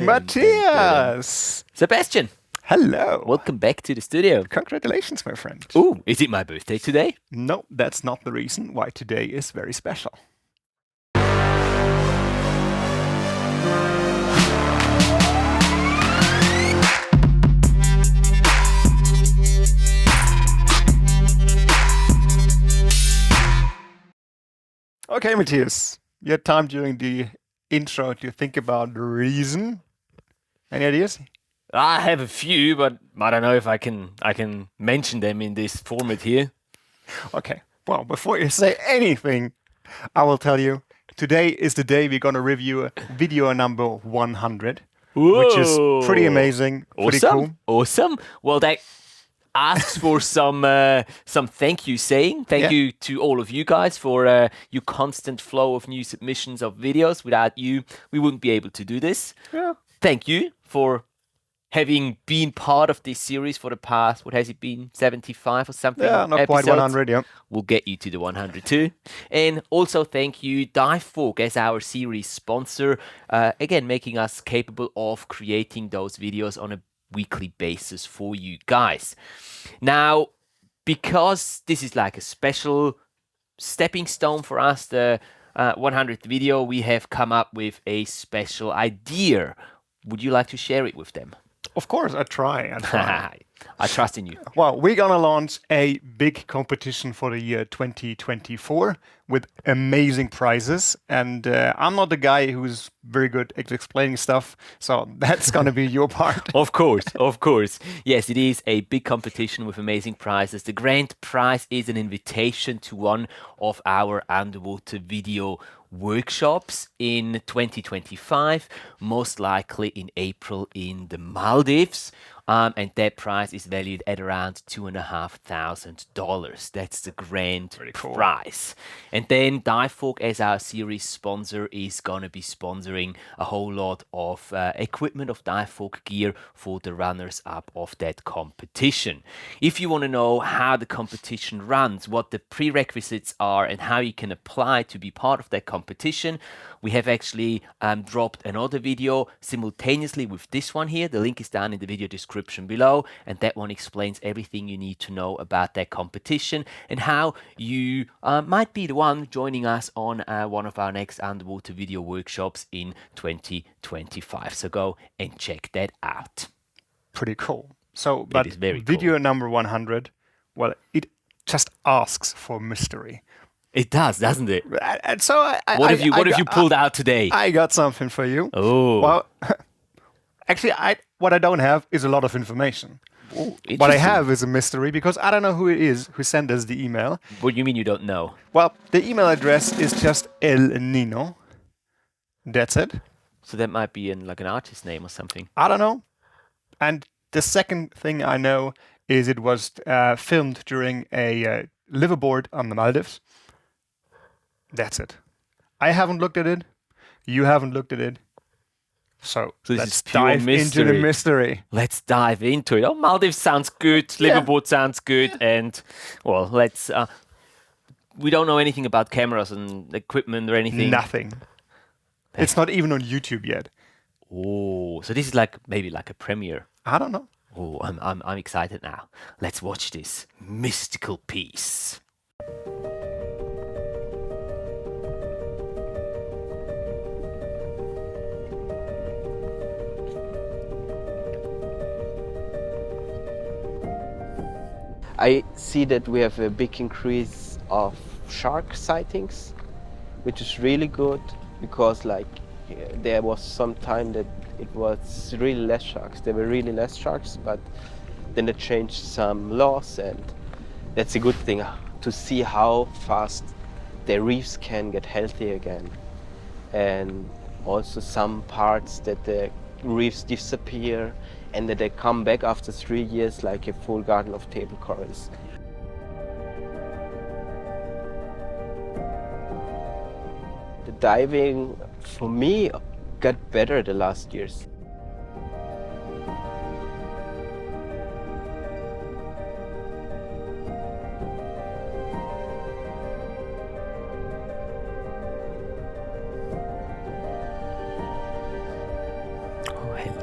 Matthias! Sebastian, Hello! welcome back to the studio. Congratulations, my friend. Ooh, is it my birthday today? No, that's not the reason why today is very special. Okay, Matthias, you had time during the intro to think about the reason. Any ideas? I have a few, but I don't know if I can mention them in this format here. Okay, well, before you say anything, I will tell you, today is the day we're going to review video number 100, which is pretty amazing, pretty cool. Awesome. Well, that asks for some thank you saying. Thank you to all of you guys for your constant flow of new submissions of videos. Without you, we wouldn't be able to do this. Yeah. Thank you for having been part of this series for the past, what has it been, 75 or something? Yeah, not quite 100, yeah. We'll get you to the 100 too. And also thank you, Divefork, as our series sponsor, again, making us capable of creating those videos on a weekly basis for you guys. Now, because this is like a special stepping stone for us, the 100th video, we have come up with a special idea. Would you like to share it with them? Of course, I try. I trust in you. Well, we're going to launch a big competition for the year 2024 with amazing prizes. And I'm not the guy who's very good at explaining stuff, so that's going to be your part. Of course, of course. Yes, it is a big competition with amazing prizes. The grand prize is an invitation to one of our underwater video workshops in 2025, most likely in April in the Maldives. And that prize is valued at around $2,500. That's the grand prize. And then Divefork, as our series sponsor, is going to be sponsoring a whole lot of equipment of Divefork gear for the runners-up of that competition. If you want to know how the competition runs, what the prerequisites are, and how you can apply to be part of that competition, we have actually dropped another video simultaneously with this one here. The link is down in the video description below, and that one explains everything you need to know about that competition and how you might be the one joining us on one of our next underwater video workshops in 2025. So go and check that out. Pretty cool. So, but video number 100, well, it just asks for mystery. It does, doesn't it? And so what have you pulled out today? I got something for you. Oh. Well, actually, what I don't have is a lot of information. Ooh, what I have is a mystery because I don't know who it is who sent us the email. What do you mean you don't know? Well, the email address is just El Nino. That's it. So that might be like an artist name or something. I don't know. And the second thing I know is it was filmed during a liveaboard on the Maldives. That's it. I haven't looked at it. You haven't looked at it. So let's dive into the mystery. Let's dive into it. Oh, Maldives sounds good. Liveaboard sounds good. And, well, let's... we don't know anything about cameras and equipment or anything. Nothing. It's not even on YouTube yet. Oh, so this is maybe like a premiere. I don't know. Oh, I'm excited now. Let's watch this mystical piece. I see that we have a big increase of shark sightings, which is really good because there was some time that it was really less sharks. There were really less sharks, but then they changed some laws, and that's a good thing to see how fast the reefs can get healthy again. And also some parts that the reefs disappear and that they come back after 3 years like a full garden of table corals. The diving, for me, got better the last years.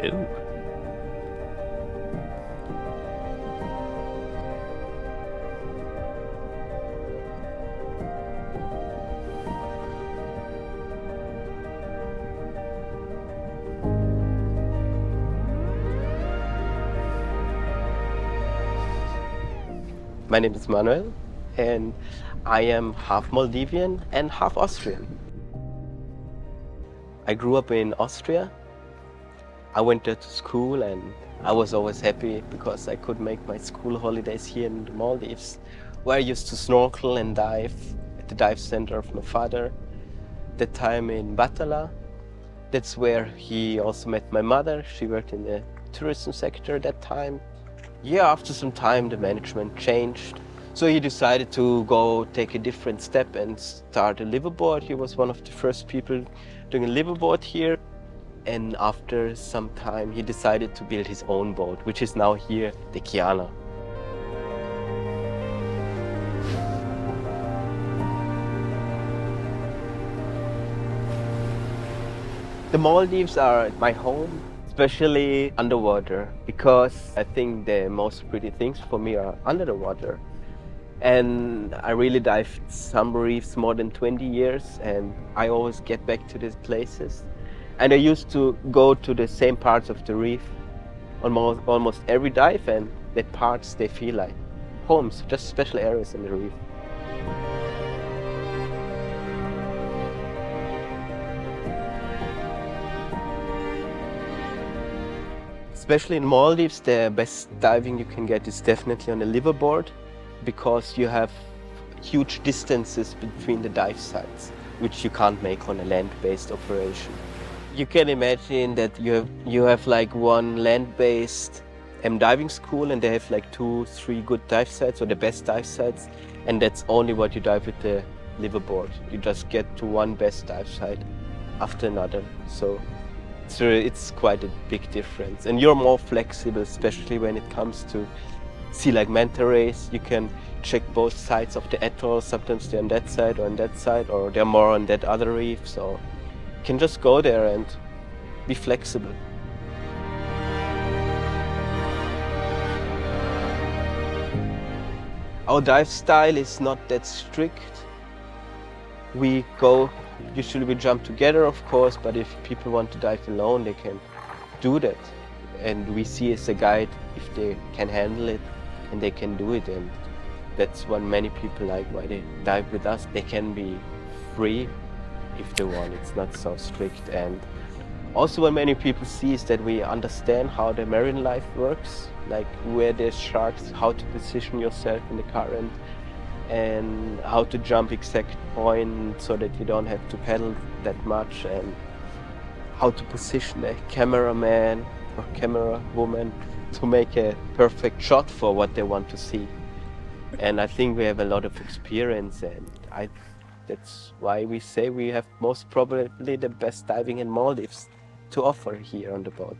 Ooh. My name is Manuel, and I am half Maldivian and half Austrian. I grew up in Austria. I went there to school, and I was always happy because I could make my school holidays here in the Maldives, where I used to snorkel and dive at the dive center of my father. That time in Batala. That's where he also met my mother. She worked in the tourism sector at that time. Yeah, after some time the management changed. So he decided to go take a different step and start a liveaboard. He was one of the first people doing a liveaboard here. And after some time he decided to build his own boat, which is now here, the Kiana. The Maldives are my home, especially underwater, because I think the most pretty things for me are under the water. And I really dived some reefs more than 20 years, and I always get back to these places. And I used to go to the same parts of the reef almost every dive, and the parts, they feel like homes, just special areas in the reef. Especially in Maldives, the best diving you can get is definitely on a liveaboard, because you have huge distances between the dive sites, which you can't make on a land-based operation. You can imagine that you have like one land-based diving school, and they have like 2-3 good dive sites, or the best dive sites, and that's only what you dive with the liveaboard. You just get to one best dive site after another. So it's quite a big difference, and you're more flexible, especially when it comes to sea like manta rays. You can check both sides of the atoll. Sometimes they're on that side or on that side, or they're more on that other reef. So you can just go there and be flexible. Our dive style is not that strict. Usually we jump together, of course, but if people want to dive alone, they can do that. And we see as a guide if they can handle it, and they can do it. And that's what many people like, why they dive with us. They can be free if they want. It's not so strict. And also what many people see is that we understand how the marine life works, like where there's sharks, how to position yourself in the current, and how to jump exact point so that you don't have to paddle that much, and how to position a cameraman or camera woman to make a perfect shot for what they want to see. And I think we have a lot of experience, and that's why we say we have most probably the best diving in Maldives to offer here on the boat.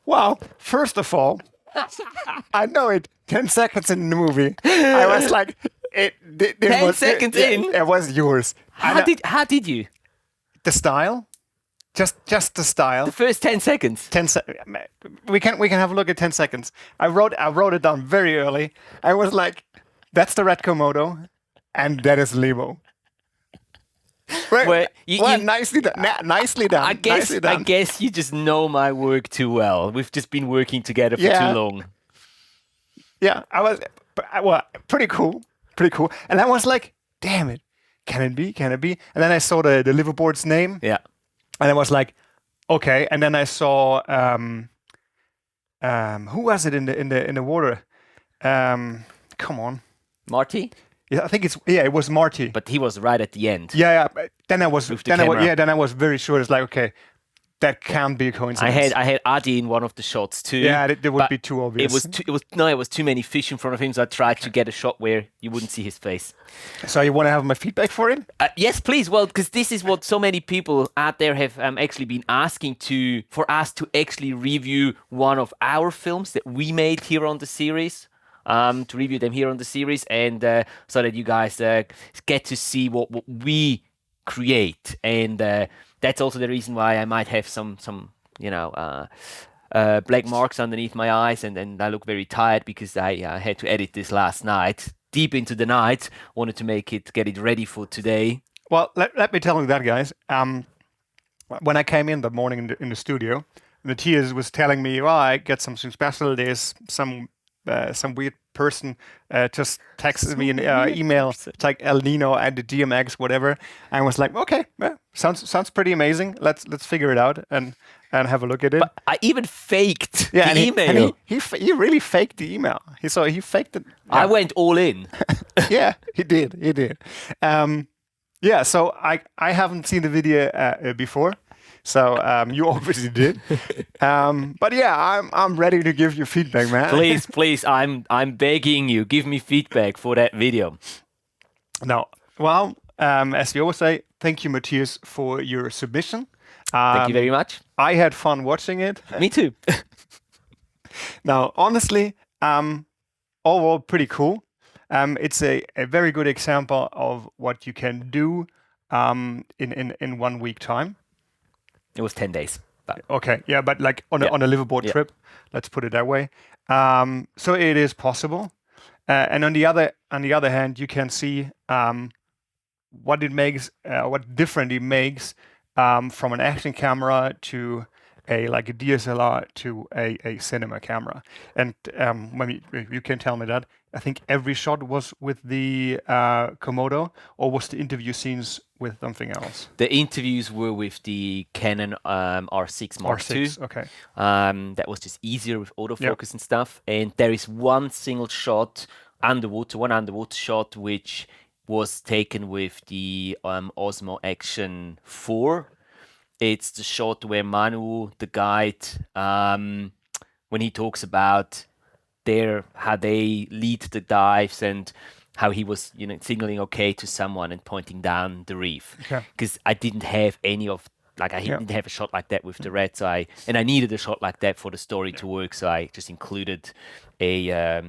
Wow, first of all, I know it 10 seconds in the movie. I was like, it 10 seconds in? It was yours. How did you? The style? Just the style. The first 10 seconds. We can have a look at 10 seconds. I wrote it down very early. I was like, that's the Red Komodo, and that is Lebo. Well, nicely done. Nicely done. I guess you just know my work too well. We've just been working together for too long. Yeah, pretty cool. And I was like, damn it, can it be? And then I saw the liveaboard's name. Yeah. And I was like, okay. And then I saw who was it in the water? Come on, Marty. Yeah, I think it was Marty. But he was right at the end. Yeah. Then I was very sure. It's like, okay, that can't be a coincidence. I had Adi in one of the shots too. Yeah, that would but be too obvious. It was too many fish in front of him, so I tried to get a shot where you wouldn't see his face. So you want to have my feedback for it? Yes, please. Well, because this is what so many people out there have actually been asking for us to actually review one of our films that we made here on the series. To review them here on the series, and so that you guys get to see what we create, and that's also the reason why I might have some black marks underneath my eyes, and I look very tired because I had to edit this last night, deep into the night. Wanted to get it ready for today. Well, let me tell you that, guys. When I came in the morning in the studio, Matthias was telling me, "Oh, I get something special. There's some weird person just texted me an email. It's like El Nino and the DMX, whatever." I was like, "Okay, yeah, sounds pretty amazing. Let's figure it out and have a look at it." But I even faked the email. He really faked the email. He faked it. Yeah. I went all in. Yeah, he did. Yeah, so I haven't seen the video before. So you obviously did, but yeah, I'm ready to give you feedback, man. Please, I'm begging you, give me feedback for that video. No, well, as we always say, thank you, Matthias, for your submission. Thank you very much. I had fun watching it. Me too. Now, honestly, overall pretty cool. It's a very good example of what you can do in 1 week time. It was 10 days. But. Okay, yeah, but like on a liveaboard trip, let's put it that way. So it is possible, and on the other hand, you can see what it makes, what different it makes from an action camera to a DSLR to a cinema camera. And maybe you can tell me that. I think every shot was with the Komodo, or was the interview scenes with something else? The interviews were with the Canon R6 Mark II. Okay. That was just easier with autofocus and stuff. And there is one single shot one underwater shot, which was taken with the Osmo Action 4. It's the shot where Manu, the guide, when he talks about how they lead the dives and how he was, signaling okay to someone and pointing down the reef. Because I didn't have any of, I didn't have a shot like that with the red, so I needed a shot like that for the story to work, so I just included a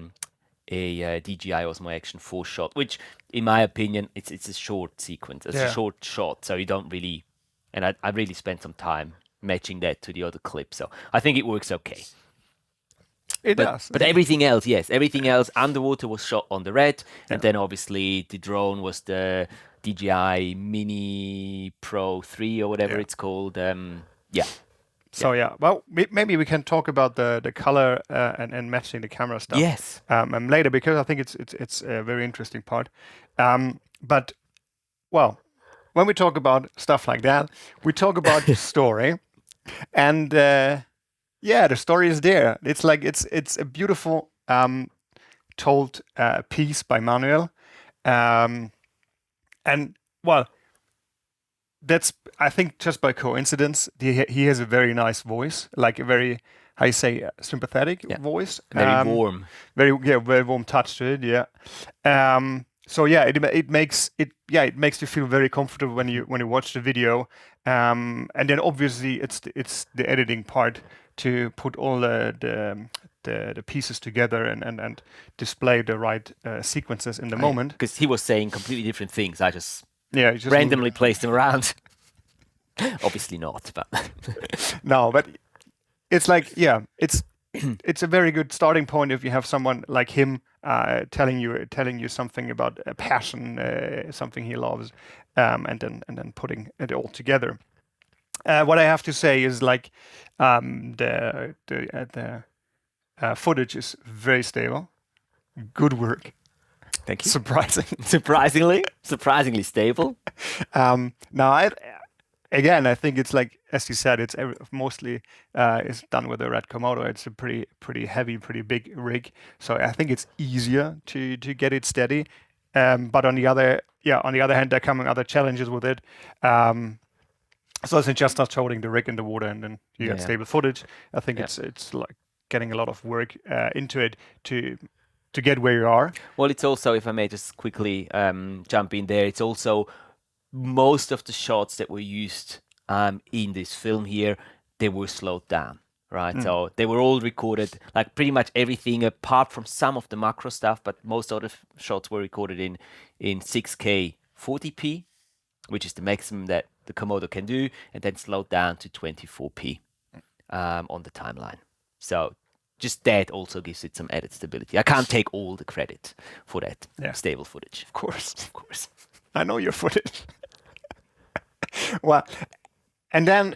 DJI Osmo Action 4 shot, which, in my opinion, it's a short sequence, it's a short shot, so you don't really, and I really spent some time matching that to the other clip, so I think it works okay. It does. But everything else, yes. Everything else underwater was shot on the red. And then obviously the drone was the DJI Mini Pro 3 or whatever it's called. So well, maybe we can talk about the color and matching the camera stuff. Yes. Later, because I think it's a very interesting part. But well, when we talk about stuff like that, we talk about the story, and the story is there. It's like it's a beautiful told piece by Manuel, and well, that's, I think, just by coincidence. He has a very nice voice, like a very, how you say, sympathetic voice. Very warm. Very warm touch to it. Yeah. So yeah, it makes you feel very comfortable when you watch the video. And then obviously it's the editing part to put all the pieces together and display the right sequences in the moment. Because he was saying completely different things. I just just randomly placed them around. Obviously not, but no, but it's like it's a very good starting point if you have someone like him telling you something about a passion, something he loves, and then putting it all together. What I have to say is like the footage is very stable. Good work. Thank you. Surprisingly stable. Now, I think it's like, as you said, it's mostly is done with a red Komodo. It's a pretty heavy, pretty big rig, so I think it's easier to get it steady. But on the other hand, there are coming other challenges with it. So it's just not holding the rig in the water and then you get Yeah. stable footage. I think Yeah. it's like getting a lot of work into it to get where you are. Well, it's also, if I may just quickly jump in there, it's also most of the shots that were used in this film here, they were slowed down, right? So they were all recorded, like pretty much everything apart from some of the macro stuff, but most of the shots were recorded in 6K 40p, which is the maximum that the Komodo can do, and then slowed down to 24p on the timeline. So just that also gives it some added stability. I can't take all the credit for that stable footage. Of course. I know your footage. Well, and then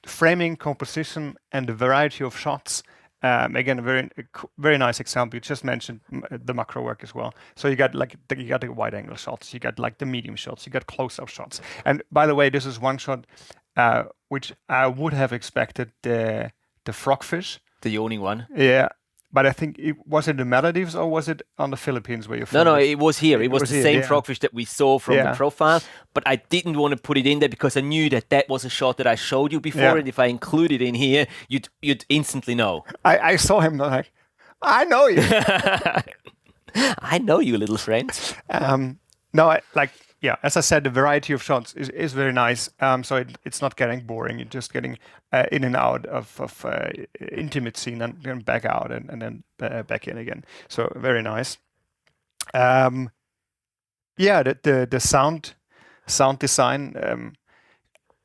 framing, composition, and the variety of shots. Again, a very nice example. You just mentioned the macro work as well. So you got the wide angle shots, you got like the medium shots, you got close up shots. And by the way, this is one shot which I would have expected the frogfish. The yawning one. Yeah. But I think was it the Maldives or was it on the Philippines where you filmed No, it was here. It was the here, same frogfish that we saw from the profile, but I didn't want to put it in there because I knew that was a shot that I showed you before, and if I include it in here, you'd instantly know. I saw him like, I know you. I know you, little friend. As I said, the variety of shots is very nice. So it's not getting boring. You're just getting in and out of intimate scene and then back out and then back in again. So very nice. The sound design.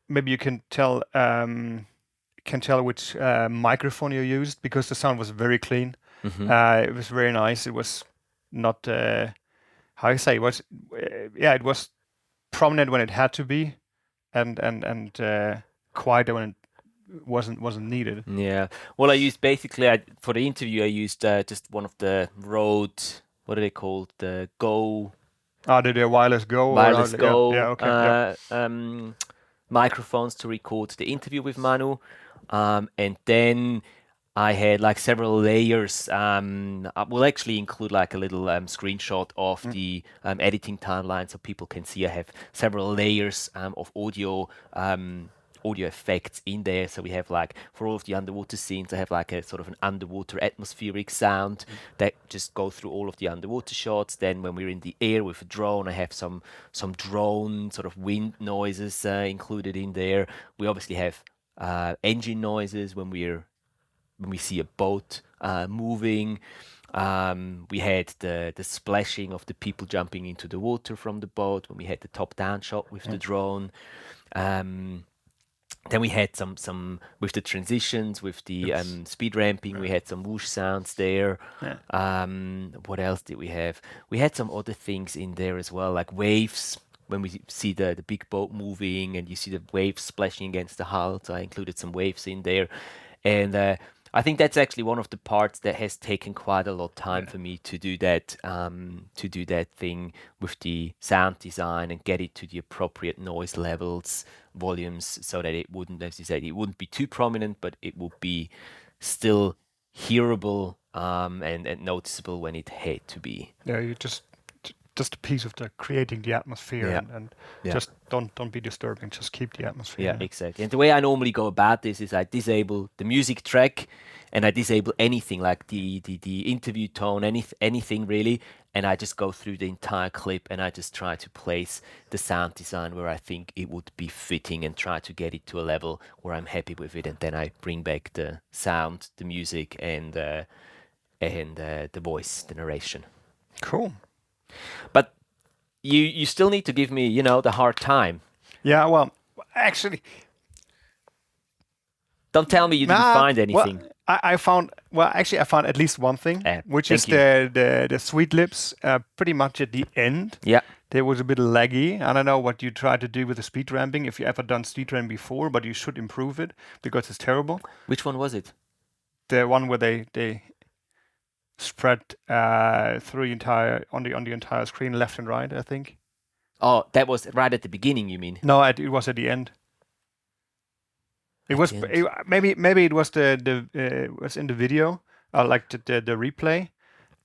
Maybe you can tell which microphone you used because the sound was very clean. It was very nice. It was not. How you say it was? It was prominent when it had to be, and quieter when it wasn't needed. Yeah. Well, I used basically for the interview. I used just one of the Rode. What are they called? The Go. The wireless Go. Wireless Go. Microphones to record the interview with Manu, and then I had like several layers. I will actually include like a little screenshot of the editing timeline so people can see I have several layers of audio effects in there. So we have like for all of the underwater scenes, I have like a sort of an underwater atmospheric sound that just go through all of the underwater shots. Then when we're in the air with a drone, I have some drone sort of wind noises included in there. We obviously have engine noises when we see a boat moving. We had the splashing of the people jumping into the water from the boat when we had the top-down shot with the drone. Then we had some with the transitions, with the speed ramping, we had some whoosh sounds there. What else did we have? We had some other things in there as well, like waves. When we see the big boat moving and you see the waves splashing against the hull, so I included some waves in there. And I think that's actually one of the parts that has taken quite a lot of time for me to do that thing with the sound design and get it to the appropriate noise levels, volumes, so that it wouldn't, as you said, it wouldn't be too prominent, but it would be still hearable and noticeable when it had to be. Yeah, you just a piece of the creating the atmosphere and just don't be disturbing, just keep the atmosphere. Yeah, exactly. And the way I normally go about this is I disable the music track and I disable anything like the interview tone, anything really, and I just go through the entire clip and I just try to place the sound design where I think it would be fitting and try to get it to a level where I'm happy with it, and then I bring back the sound, the music, and the voice, the narration. Cool. But you still need to give me, the hard time. Yeah, well, actually... Don't tell me you didn't find anything. Well, I found at least one thing, which is the sweet lips pretty much at the end. Yeah. They was a bit laggy. I don't know what you tried to do with the speed ramping, if you ever done speed ramping before, but you should improve it because it's terrible. Which one was it? The one where they spread through on the entire screen, left and right, I think. Oh, that was right at the beginning, you mean? No, it was at the end. It was maybe it was was in the video, like the replay.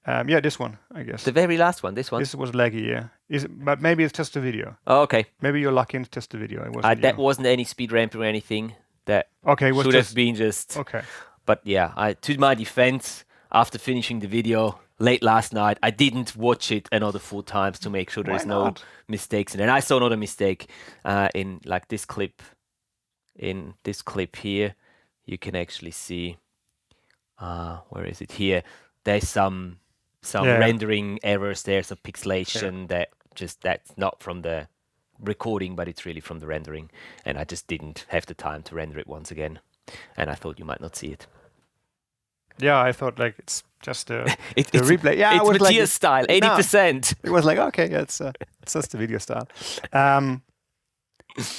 Yeah, this one, I guess. The very last one, this one. This was laggy, yeah. But maybe it's just a video. Oh, okay. Maybe you're lucky and it's just a video. It wasn't That you. wasn't any speed ramping or anything. That Okay, it was should just have been just. okay. But yeah, to my defense, after finishing the video late last night, I didn't watch it another 4 times to make sure Why there's no not? mistakes in it. And I saw another mistake in like this clip. In this clip here, you can actually see. Where is it here? There's some rendering errors there, some pixelation that's not from the recording, but it's really from the rendering. And I just didn't have the time to render it once again. And I thought you might not see it. Yeah, I thought like it's just the It's replay. Yeah, it's I was Matthias like, style, 80%. It was like, okay, yeah, it's just the video style.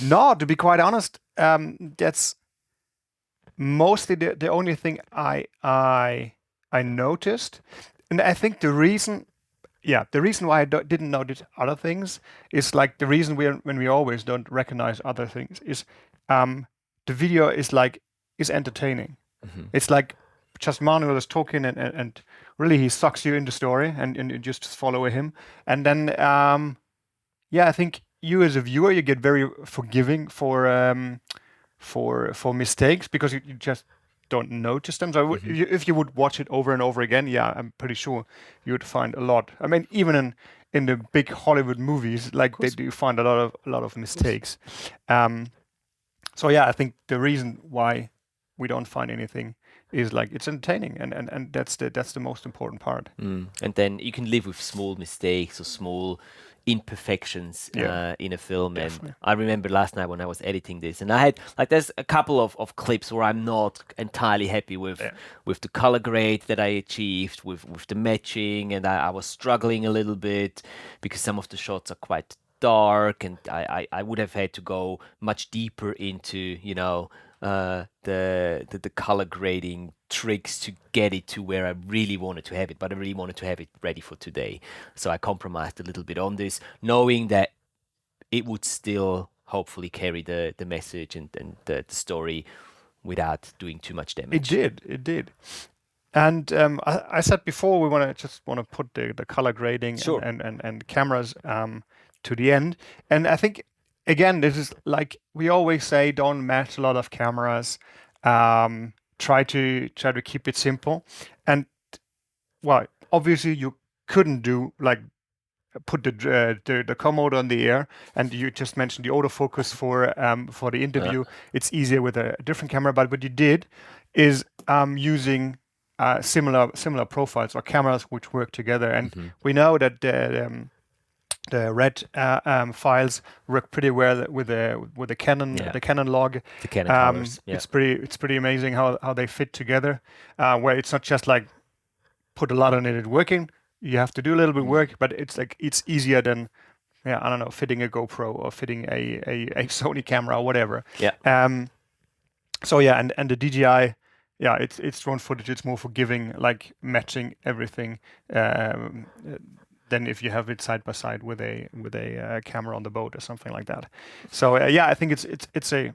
No, to be quite honest, that's mostly the only thing I noticed, and I think the reason why I didn't notice other things is like the reason when we always don't recognize other things is the video is entertaining. It's like just Manuel is talking and really he sucks you in the story and you just follow him, and then I think you as a viewer you get very forgiving for mistakes because you just don't notice them. So if you would watch it over and over again, yeah, I'm pretty sure you would find a lot. I mean, even in the big Hollywood movies, like they do find a lot of mistakes. So yeah, I think the reason why we don't find anything is like it's entertaining, and that's the most important part. And then you can live with small mistakes or small imperfections in a film. Definitely. And I remember last night when I was editing this, and I had there's a couple of clips where I'm not entirely happy with the color grade that I achieved, with the matching, and I was struggling a little bit because some of the shots are quite dark, and I would have had to go much deeper into the color grading tricks to get it to where I really wanted to have it, but I really wanted to have it ready for today. So I compromised a little bit on this, knowing that it would still hopefully carry the message and the story without doing too much damage. It did. And I said before we want to put the color grading and cameras to the end. And I think again this is like we always say, don't match a lot of cameras. Try to keep it simple. And well, obviously you couldn't do like put the Komodo on the air, and you just mentioned the autofocus for the interview. It's easier with a different camera, but what you did is using similar profiles or cameras which work together, and we know that the red files work pretty well with the Canon the Canon log. The Canon colors. It's pretty amazing how they fit together. Where it's not just like put a lot on it working. You have to do a little bit of work, but it's easier than I don't know, fitting a GoPro or fitting a Sony camera or whatever. So yeah, and the DJI, it's drone footage. It's more forgiving, like matching everything. Than if you have it side by side with a camera on the boat or something like that. So I think it's a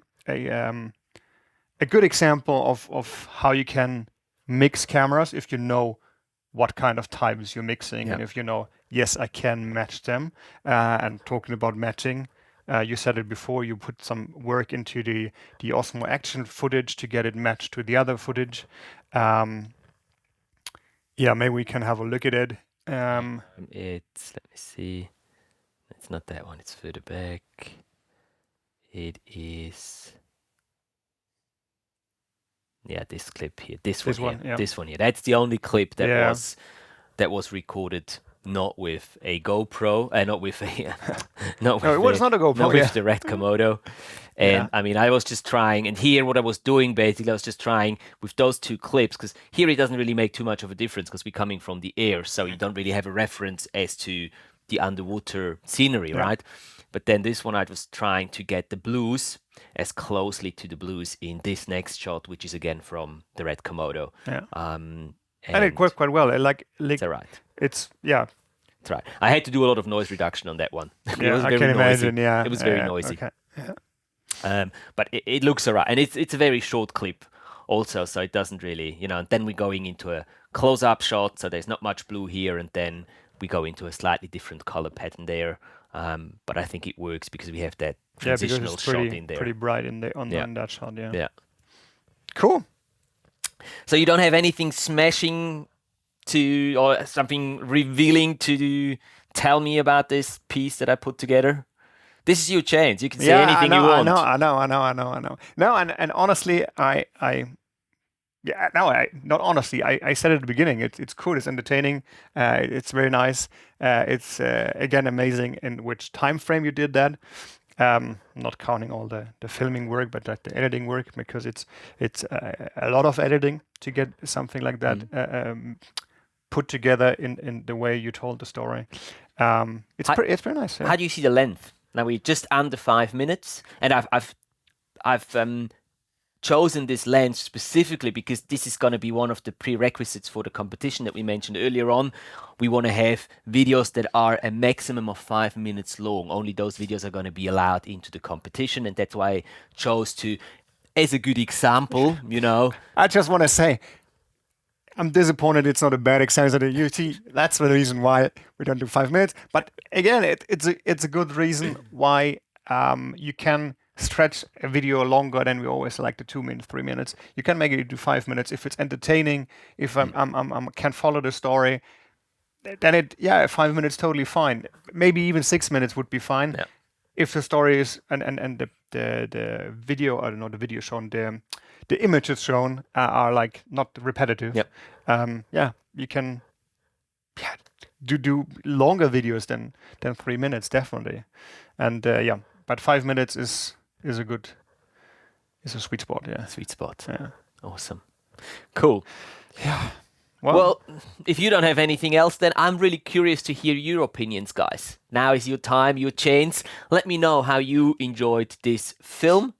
good example of how you can mix cameras if you know what kind of types you're mixing, and if you know, yes, I can match them. And talking about matching, you said it before. You put some work into the Osmo Action footage to get it matched to the other footage. Maybe we can have a look at it. Let me see. It's not that one. It's further back. It is. Yeah, this clip here. This one here. That's the only clip that was recorded not with a GoPro, not with a not a GoPro, not with the Red Komodo. And I mean, I was just trying, and here what I was doing basically, I was just trying with those two clips, because here it doesn't really make too much of a difference because we're coming from the air, so you don't really have a reference as to the underwater scenery, right? But then this one, I was trying to get the blues as closely to the blues in this next shot, which is again from the Red Komodo. And it worked quite well. It's all right. It's That's right. I had to do a lot of noise reduction on that one. It was I can imagine. It was very noisy. Okay. But it looks all right, and it's a very short clip also, so it doesn't really, and then we're going into a close-up shot, so there's not much blue here, and then we go into a slightly different color pattern there. But I think it works because we have that transitional it's shot in there. pretty bright in the on that shot. Yeah. Yeah. Cool. So you don't have anything smashing to or something revealing to tell me about this piece that I put together? This is your chance. You can say anything you want. I know. No, and honestly, I said at the beginning, it's cool, it's entertaining, it's very nice. It's again amazing in which time frame you did that. Not counting all the filming work, but like the editing work, because it's a lot of editing to get something like that put together in the way you told the story. It's very nice. Yeah. How do you see the length? Now we're just under 5 minutes, and I've chosen this length specifically because this is going to be one of the prerequisites for the competition that we mentioned earlier on. We want to have videos that are a maximum of 5 minutes long. Only those videos are going to be allowed into the competition, and that's why I chose to, as a good example, I just want to say, I'm disappointed it's not a bad example. You see, that's the reason why we don't do 5 minutes. But again, it's a good reason why you can stretch a video longer than we always like the 2 minutes, 3 minutes. You can make it do 5 minutes if it's entertaining. If I can follow the story, then 5 minutes totally fine. Maybe even 6 minutes would be fine. Yeah. If the story is and the video, I don't know, the video shown, the images shown are like not repetitive. Yep. You can do longer videos than 3 minutes, definitely. And but 5 minutes is a sweet spot. Yeah. Sweet spot. Yeah. Awesome. Cool. Yeah. Well, if you don't have anything else, then I'm really curious to hear your opinions, guys. Now is your time, your chance. Let me know how you enjoyed this film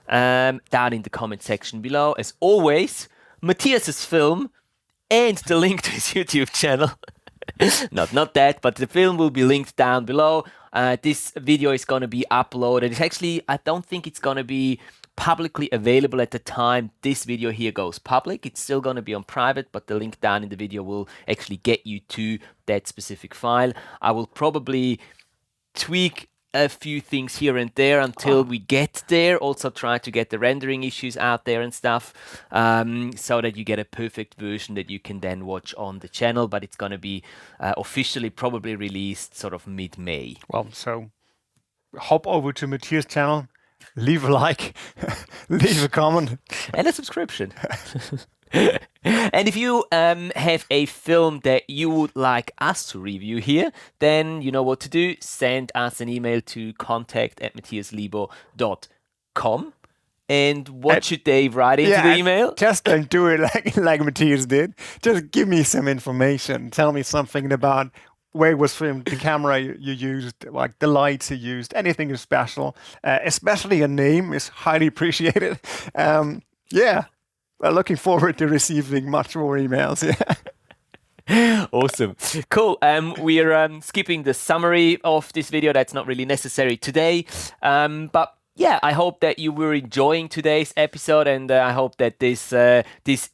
down in the comment section below. As always, Matthias's film and the link to his YouTube channel. not that, but the film will be linked down below. This video is going to be uploaded. It's actually, I don't think it's going to be publicly available at the time this video here goes public. It's still going to be on private, but the link down in the video will actually get you to that specific file. I will probably tweak a few things here and there until we get there. Also try to get the rendering issues out there and stuff, so that you get a perfect version that you can then watch on the channel. But it's going to be officially probably released sort of mid-May. Well, so hop over to Matthias' channel, leave a like, leave a comment. And a subscription. And if you have a film that you would like us to review here, then you know what to do. Send us an email to contact@matthiaslebo.com. And what should they write into the email? Just don't do it like Matthias did. Just give me some information. Tell me something about where it was filmed, the camera you used, like the lights you used, anything is special. Especially a name is highly appreciated. Well, looking forward to receiving much more emails. Yeah. Awesome. Cool. We are skipping the summary of this video. That's not really necessary today. But yeah, I hope that you were enjoying today's episode, and I hope that this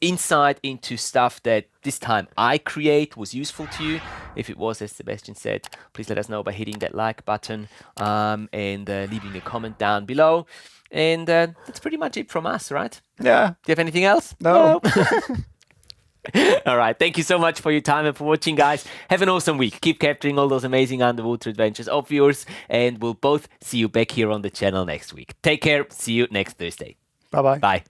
insight into stuff that this time I create was useful to you. If it was, as Sebastian said, please let us know by hitting that like button and leaving a comment down below. And that's pretty much it from us, right? Yeah. Do you have anything else? No. All right. Thank you so much for your time and for watching, guys. Have an awesome week. Keep capturing all those amazing underwater adventures of yours. And we'll both see you back here on the channel next week. Take care. See you next Thursday. Bye-bye. Bye.